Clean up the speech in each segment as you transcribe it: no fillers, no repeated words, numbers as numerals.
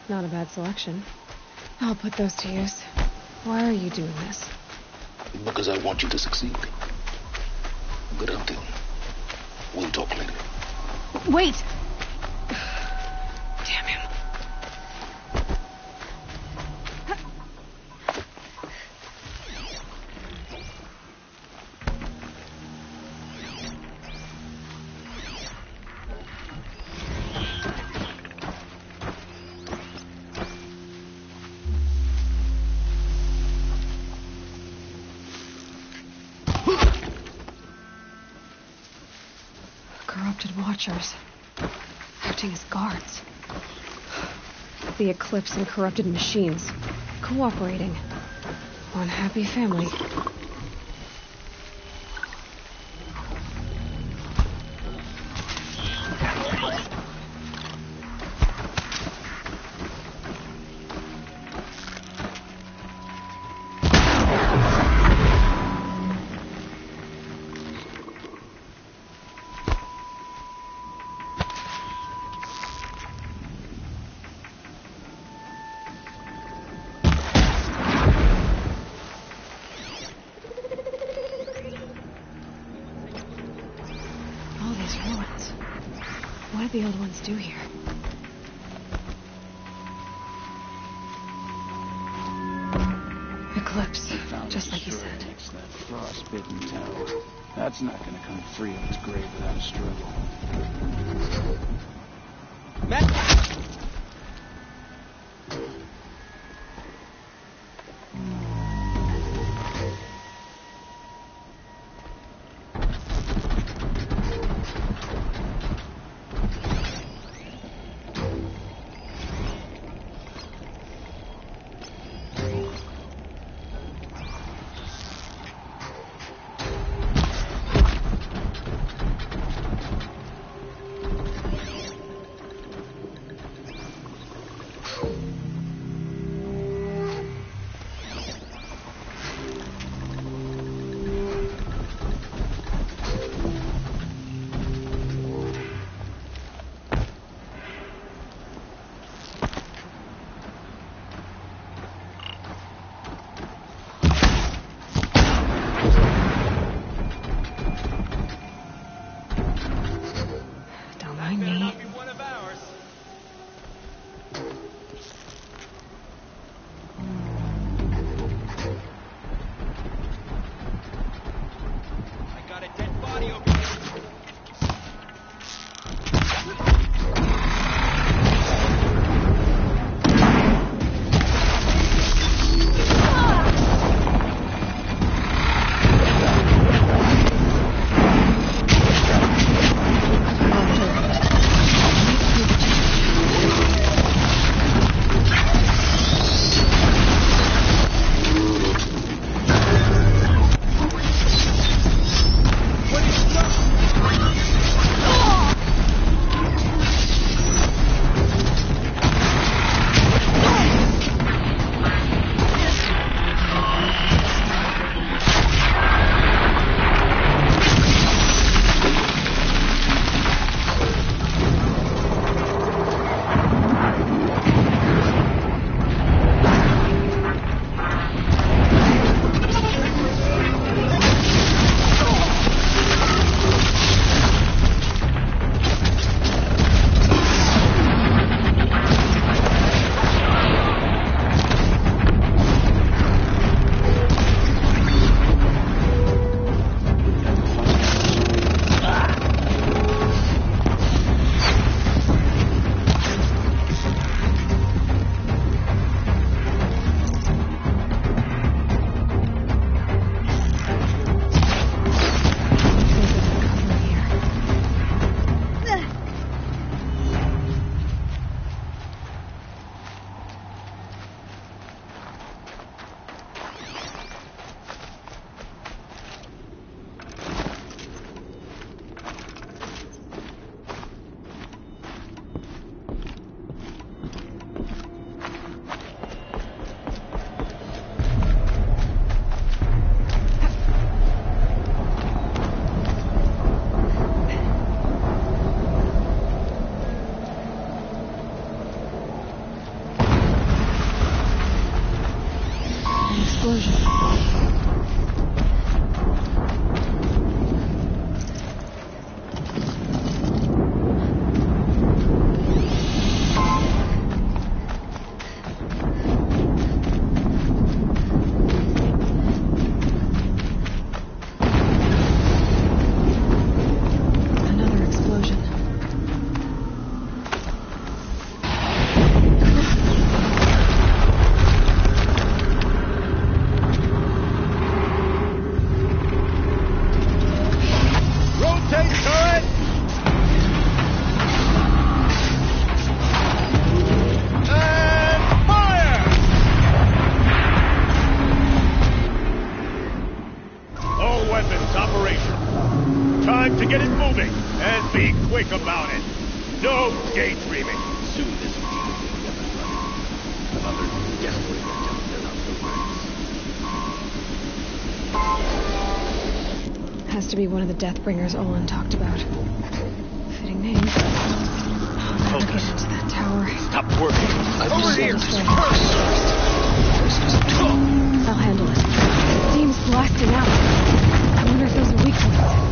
Not a bad selection. I'll put those to use. Why are you doing this? Because I want you to succeed. Good hunting. We'll talk later. Wait! Damn him. Corrupted Watchers. Acting as guards. The Eclipse and corrupted machines. Cooperating. One happy family. What did the old ones do here? Eclipse, just like you said. That frostbitten tower. That's not gonna come free of its grave without a struggle. Matt! weapons operational. Time to get it moving, and be quick about it. No daydreaming. Soon this week will be up and running. Another desperate attempt to run the ranks. Has to be one of the Deathbringers Olin talked about. Fitting name. I'll never get into that tower. Stop working. Over here. I'll handle it. Steam's blasting out. I wonder if there's a weak point.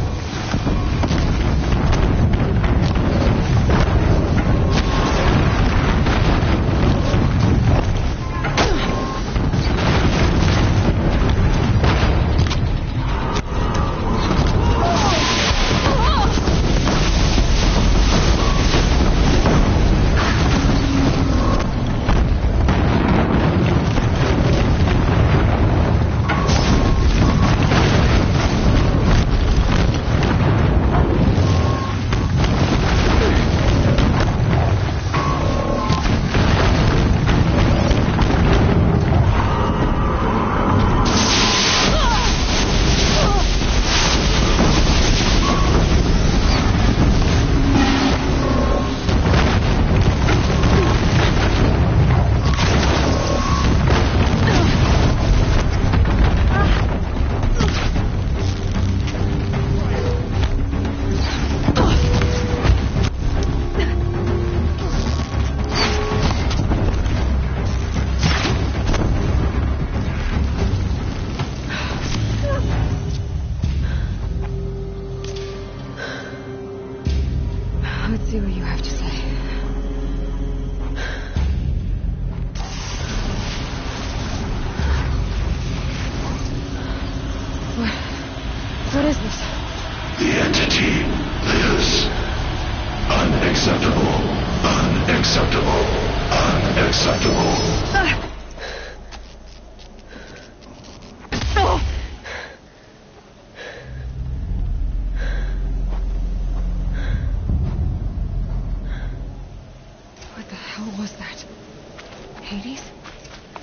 Let's see what you have to say. What is this? The entity lives. Unacceptable. Unacceptable. Unacceptable. What the hell was that? Hades?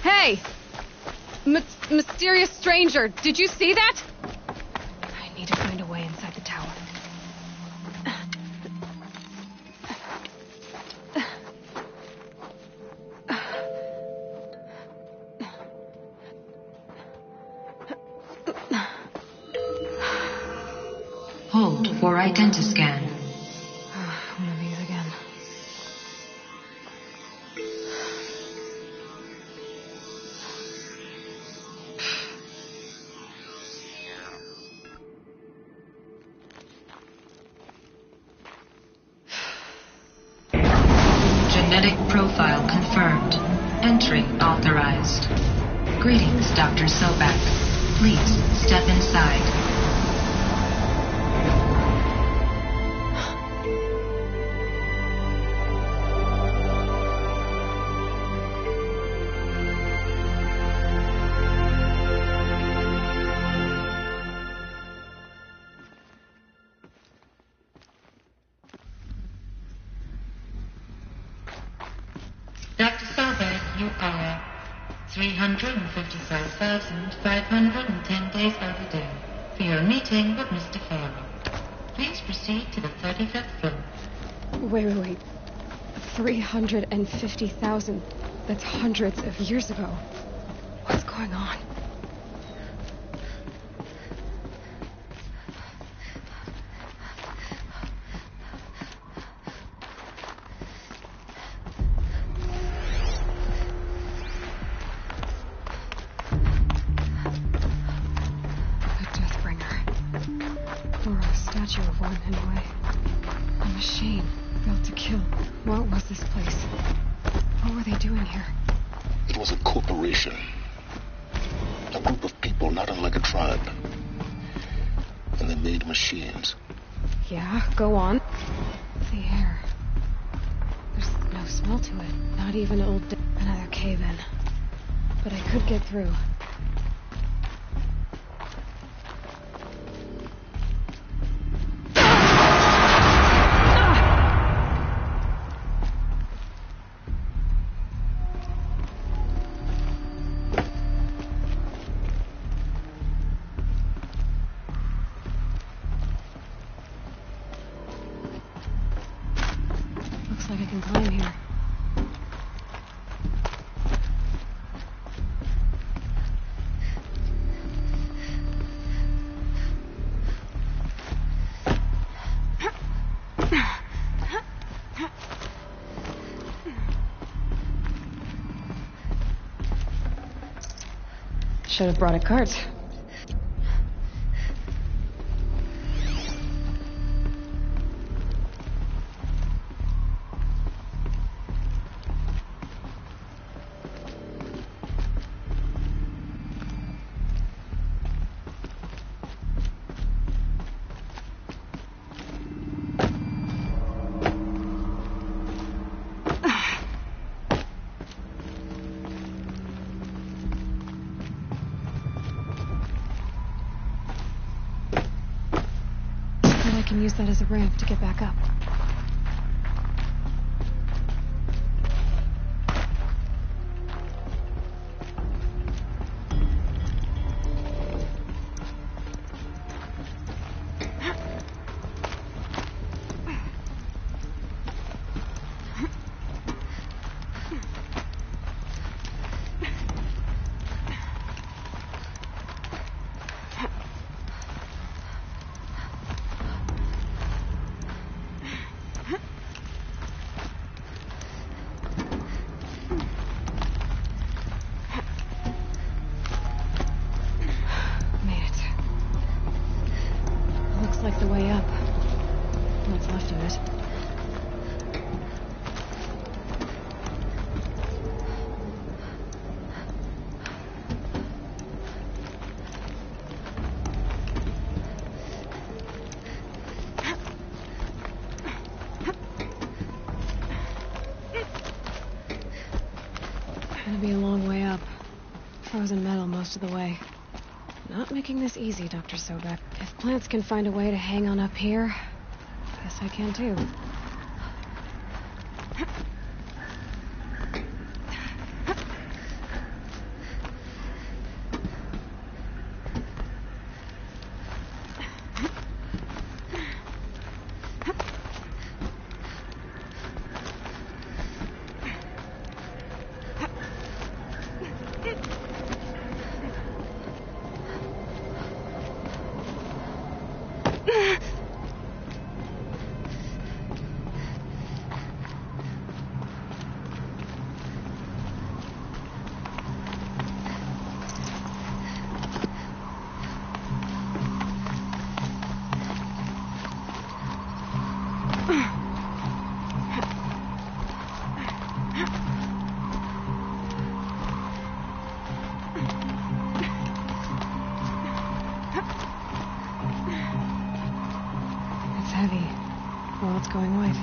Hey! Mysterious stranger, did you see that? I need to find a way inside the tower. Hold for identiscan. One of these again. Genetic profile confirmed. Entry authorized. Greetings, Dr. Sobek. Please step inside. Dr. Sobek, you are 355,510 days overdue for your meeting with Mr. Farrell. Please proceed to the 35th floor. Wait. 350,000. That's hundreds of years ago. What's going on? Or a statue of one, anyway. A machine built to kill. What was this place? What were they doing here? It was a corporation. A group of people not unlike a tribe. And they made machines. Yeah, go on. The air. There's no smell to it. Not even another cave-in. But I could get through. Looks like I can climb here. Should have brought a cart. I can use that as a ramp to get back up. Like the way up. What's left of it. Gonna be a long way up. Frozen metal most of the way. Not making this easy, Dr. Sobek. If plants can find a way to hang on up here, guess I can too. Heavy. Well, it's going white.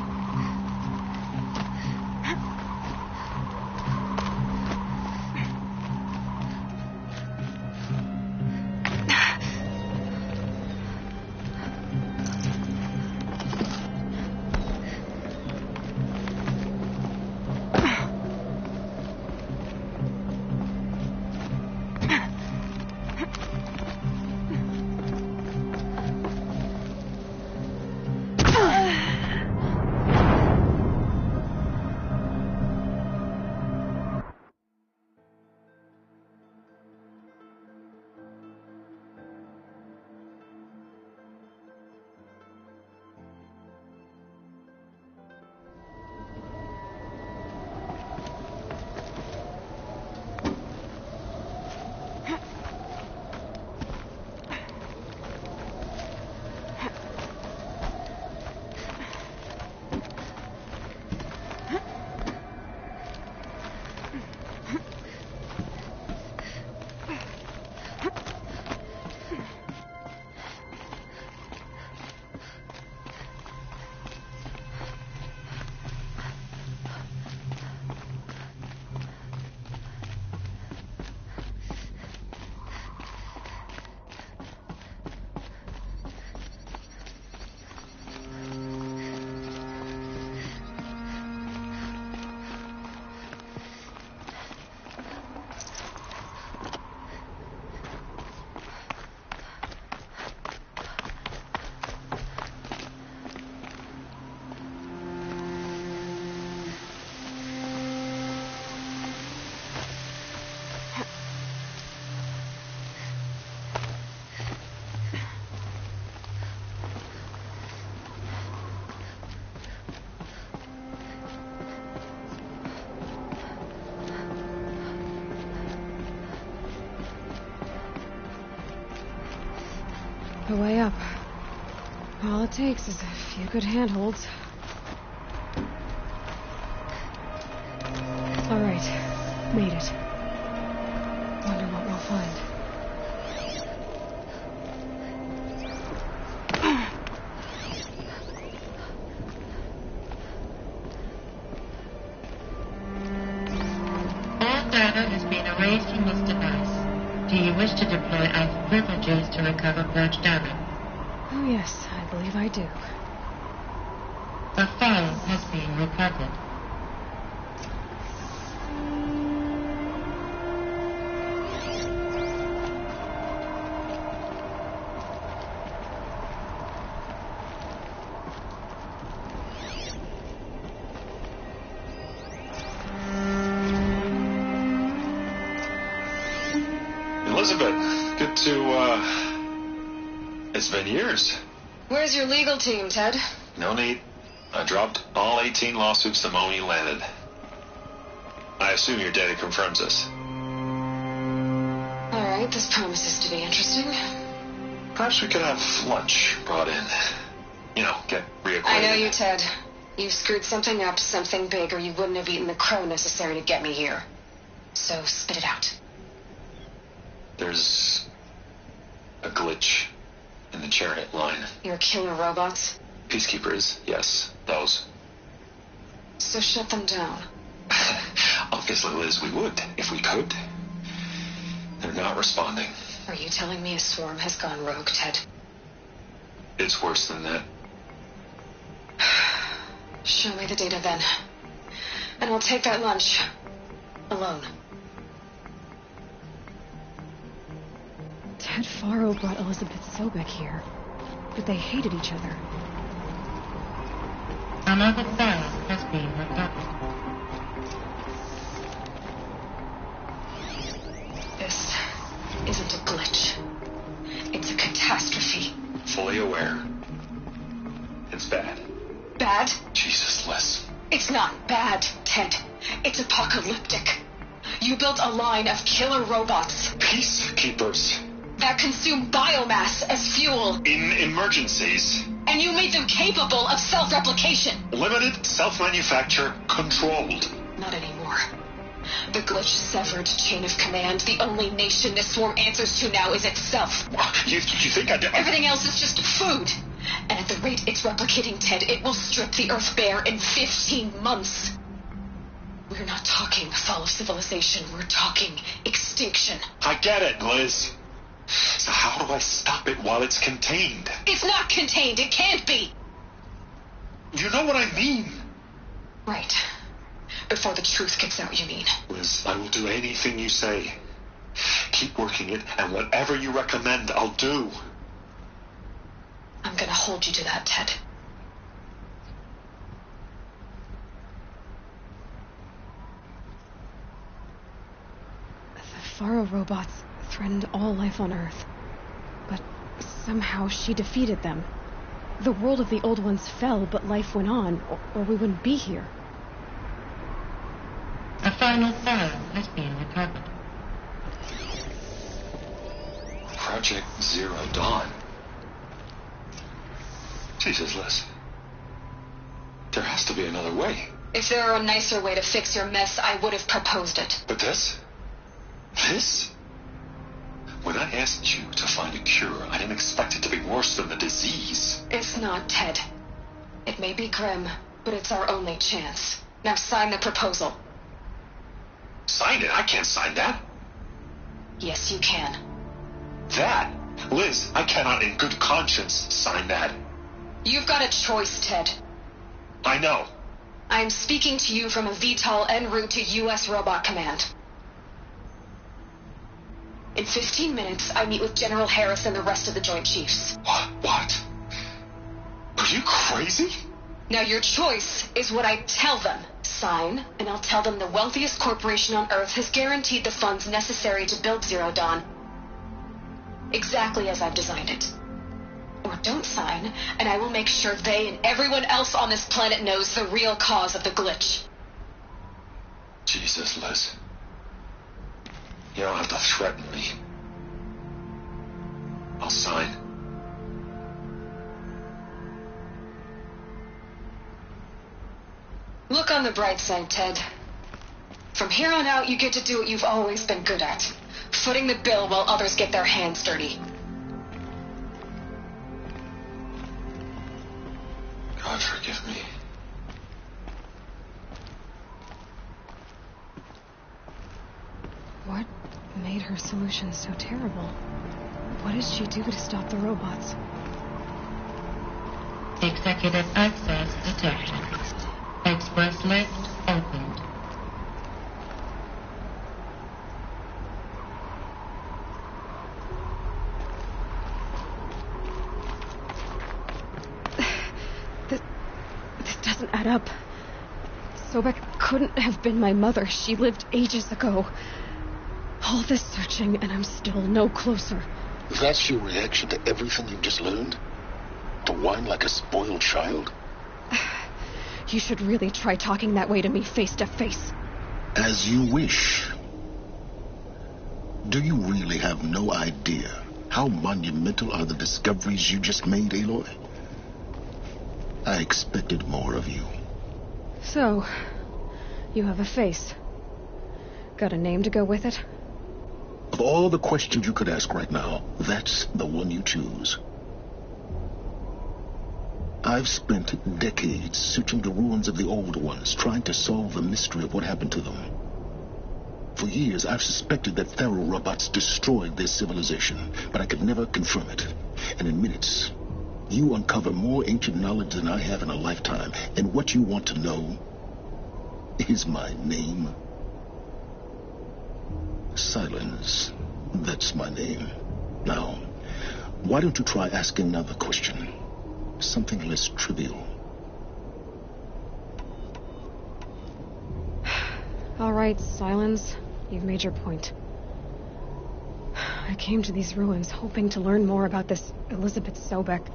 the way up. All it takes is a few good handholds. All right, made it. Wonder what we'll find. All data has been erased from this device. Do you wish to deploy our privileges to recover purged data? Oh yes, I believe I do. The file has been recovered. Elizabeth, good to, it's been years. Where's your legal team, Ted? No need. I dropped all 18 lawsuits the moment you landed. I assume your data confirms this. All right, this promises to be interesting. Perhaps we could have lunch brought in. You know, get reacquainted. I know you, Ted. You screwed something up, something big, or you wouldn't have eaten the crow necessary to get me here. So spit it out. There's a glitch in the chariot line. Your killer robots? Peacekeepers, yes, those. So shut them down. Obviously, Liz, we would, if we could. They're not responding. Are you telling me a swarm has gone rogue, Ted? It's worse than that. Show me the data then. And I'll take that lunch. Alone. Ted Faro brought Elizabeth Sobek here, but they hated each other. Another file has been recovered. This isn't a glitch. It's a catastrophe. Fully aware. It's bad. Bad? Jesus, Liz. It's not bad, Ted. It's apocalyptic. You built a line of killer robots Peacekeepers. that consume biomass as fuel, In emergencies. and you made them capable of self-replication. Limited, self-manufacture, controlled. Not anymore. The glitch severed chain of command. The only nation this swarm answers to now is itself. You think I did? Everything else is just food. And at the rate it's replicating, Ted, it will strip the Earth bare in 15 months. We're not talking fall of civilization. We're talking extinction. I get it, Liz. So how do I stop it while it's contained? It's not contained. It can't be. You know what I mean. Right. Before the truth gets out, you mean? Liz, I will do anything you say. Keep working it, and whatever you recommend, I'll do. I'm gonna hold you to that, Ted. The Faro robots threatened all life on Earth. But somehow she defeated them. The world of the old ones fell, but life went on, or we wouldn't be here. A final file has been recovered. Project Zero Dawn. Jesus, Liz. There has to be another way. If there were a nicer way to fix your mess, I would have proposed it. But this? This? When I asked you to find a cure, I didn't expect it to be worse than the disease. It's not, Ted. It may be grim, but it's our only chance. Now sign the proposal. Sign it? I can't sign that. Yes, you can. That? Liz, I cannot in good conscience sign that. You've got a choice, Ted. I know. I'm speaking to you from a VTOL en route to U.S. Robot Command. In 15 minutes, I meet with General Harris and the rest of the Joint Chiefs. What? Are you crazy? Now your choice is what I tell them. Sign, and I'll tell them the wealthiest corporation on Earth has guaranteed the funds necessary to build Zero Dawn. Exactly as I've designed it. Or don't sign, and I will make sure they and everyone else on this planet knows the real cause of the glitch. Jesus, Liz. You don't have to threaten me. I'll sign. Look on the bright side, Ted. From here on out, you get to do what you've always been good at. Footing the bill while others get their hands dirty. God forgive me. What made her solution so terrible? What did she do to stop the robots? Executive access detected. Express lift opened. This doesn't add up. Sobek couldn't have been my mother. She lived ages ago. All this searching, and I'm still no closer. That's your reaction to everything you've just learned? To whine like a spoiled child? You should really try talking that way to me face to face. As you wish. Do you really have no idea how monumental are the discoveries you just made, Aloy? I expected more of you. So, you have a face. Got a name to go with it? Of all the questions you could ask right now, that's the one you choose. I've spent decades searching the ruins of the old ones, trying to solve the mystery of what happened to them. For years, I've suspected that Faro robots destroyed their civilization, but I could never confirm it. And in minutes, you uncover more ancient knowledge than I have in a lifetime. And what you want to know is my name. Silence. That's my name. Now, why don't you try asking another question? Something less trivial. All right, Silence. You've made your point. I came to these ruins hoping to learn more about this Elizabeth Sobek.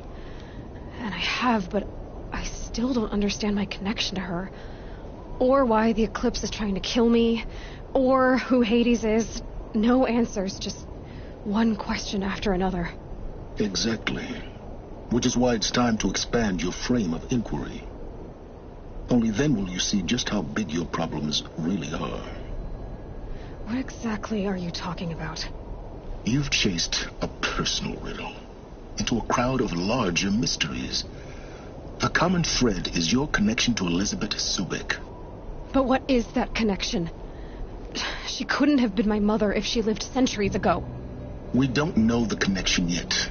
And I have, but I still don't understand my connection to her. Or why the Eclipse is trying to kill me. Or who Hades is. No answers, just one question after another. Exactly. Which is why it's time to expand your frame of inquiry. Only then will you see just how big your problems really are. What exactly are you talking about? You've chased a personal riddle into a crowd of larger mysteries. The common thread is your connection to Elizabeth Sobek. But what is that connection? She couldn't have been my mother if she lived centuries ago. We don't know the connection yet.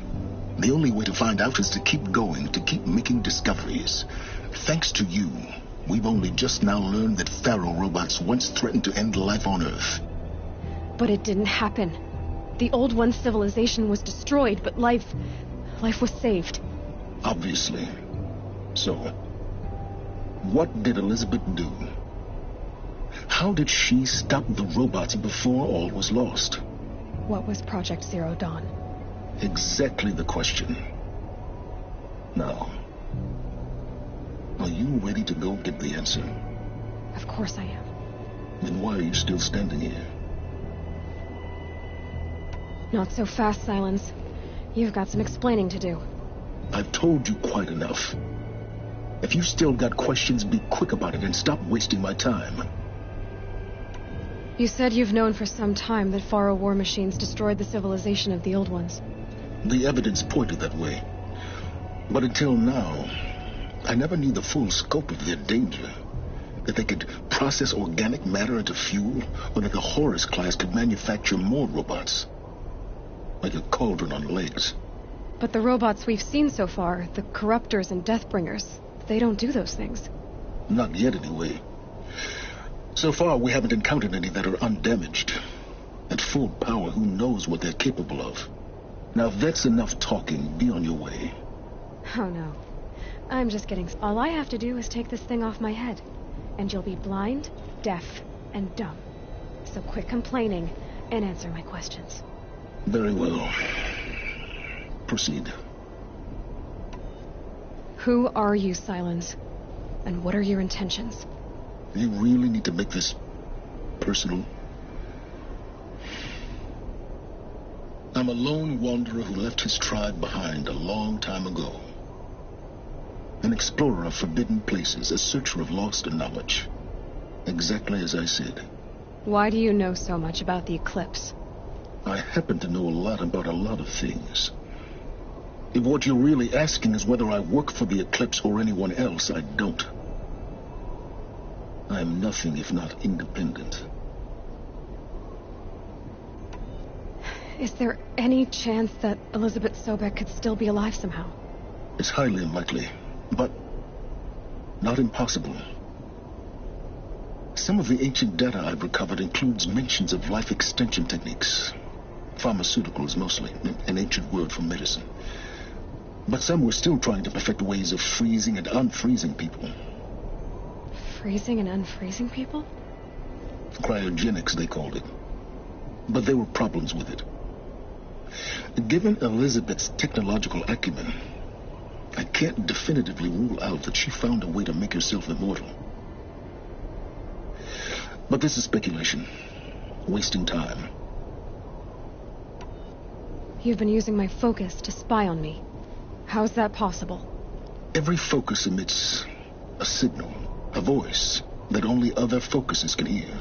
The only way to find out is to keep going, to keep making discoveries. Thanks to you, we've only just now learned that Faro robots once threatened to end life on Earth. But it didn't happen. The Old One's civilization was destroyed, but life was saved. Obviously. So, what did Elizabeth do? How did she stop the robots before all was lost? What was Project Zero Dawn? Exactly the question. Now, are you ready to go get the answer? Of course I am. Then why are you still standing here? Not so fast, Silence. You've got some explaining to do. I've told you quite enough. If you've still got questions, be quick about it and stop wasting my time. You said you've known for some time that Faro war machines destroyed the civilization of the Old Ones. The evidence pointed that way. But until now, I never knew the full scope of their danger. That they could process organic matter into fuel, or that the Horus class could manufacture more robots. Like a cauldron on legs. But the robots we've seen so far, the Corruptors and Deathbringers, they don't do those things. Not yet, anyway. So far, we haven't encountered any that are undamaged. At full power, who knows what they're capable of? Now, if that's enough talking, be on your way. Oh, no. I'm just kidding. All I have to do is take this thing off my head. And you'll be blind, deaf, and dumb. So quit complaining and answer my questions. Very well. Proceed. Who are you, Silence? And what are your intentions? You really need to make this personal? I'm a lone wanderer who left his tribe behind a long time ago. An explorer of forbidden places, a searcher of lost knowledge. Exactly as I said. Why do you know so much about the Eclipse? I happen to know a lot about a lot of things. If what you're really asking is whether I work for the Eclipse or anyone else, I don't. I am nothing if not independent. Is there any chance that Elizabeth Sobek could still be alive somehow? It's highly unlikely, but not impossible. Some of the ancient data I've recovered includes mentions of life extension techniques. Pharmaceuticals, mostly, an ancient word for medicine. But some were still trying to perfect ways of freezing and unfreezing people. Freezing and unfreezing people? Cryogenics, they called it. But there were problems with it. Given Elizabeth's technological acumen, I can't definitively rule out that she found a way to make herself immortal. But this is speculation. Wasting time. You've been using my focus to spy on me. How's that possible? Every focus emits a signal, a voice, that only other focuses can hear.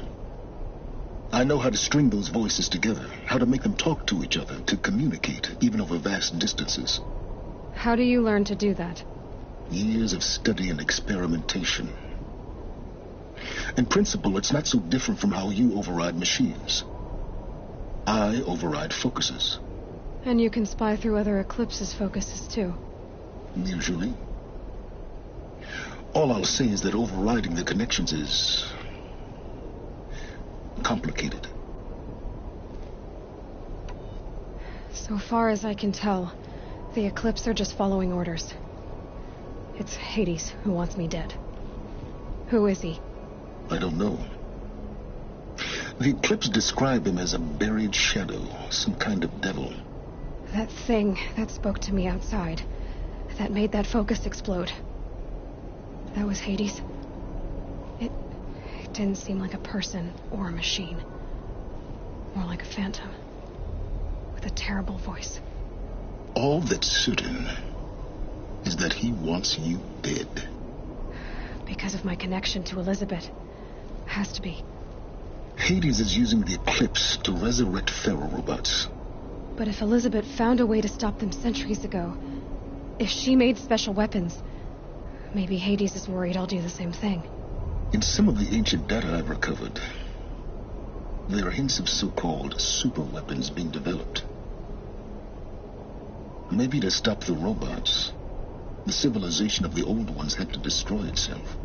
I know how to string those voices together, how to make them talk to each other, to communicate, even over vast distances. How do you learn to do that? Years of study and experimentation. In principle, it's not so different from how you override machines. I override focuses. And you can spy through other Eclipse's focuses, too. Usually. All I'll say is that overriding the connections is complicated. So far as I can tell, the Eclipse are just following orders. It's Hades who wants me dead. Who is he? I don't know. The Eclipse describe him as a buried shadow, some kind of devil. That thing that spoke to me outside, that made that focus explode. That was Hades. It didn't seem like a person or a machine. More like a phantom. With a terrible voice. All that's certain is that he wants you dead. Because of my connection to Elizabeth. Has to be. Hades is using the Eclipse to resurrect ferrorobots. But if Elizabeth found a way to stop them centuries ago, if she made special weapons, maybe Hades is worried I'll do the same thing. In some of the ancient data I've recovered, there are hints of so-called super weapons being developed. Maybe to stop the robots, the civilization of the old ones had to destroy itself.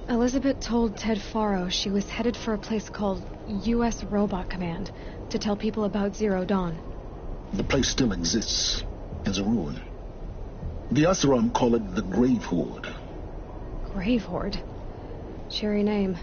Elizabeth told Ted Faro she was headed for a place called U.S. Robot Command to tell people about Zero Dawn. The place still exists, as a ruin. The Oseram call it the Grave Horde. Grave Horde? Cheery name.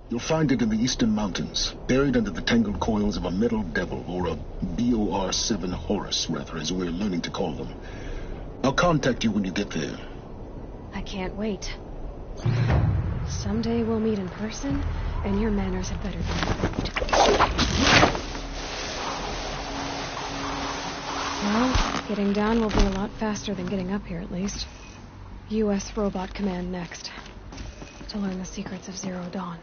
You'll find it in the Eastern Mountains, buried under the tangled coils of a metal devil, or a BOR-7 Horus, rather, as we're learning to call them. I'll contact you when you get there. I can't wait. Someday we'll meet in person, and your manners had better be improved. Well, getting down will be a lot faster than getting up here, at least. U.S. Robot Command next. To learn the secrets of Zero Dawn.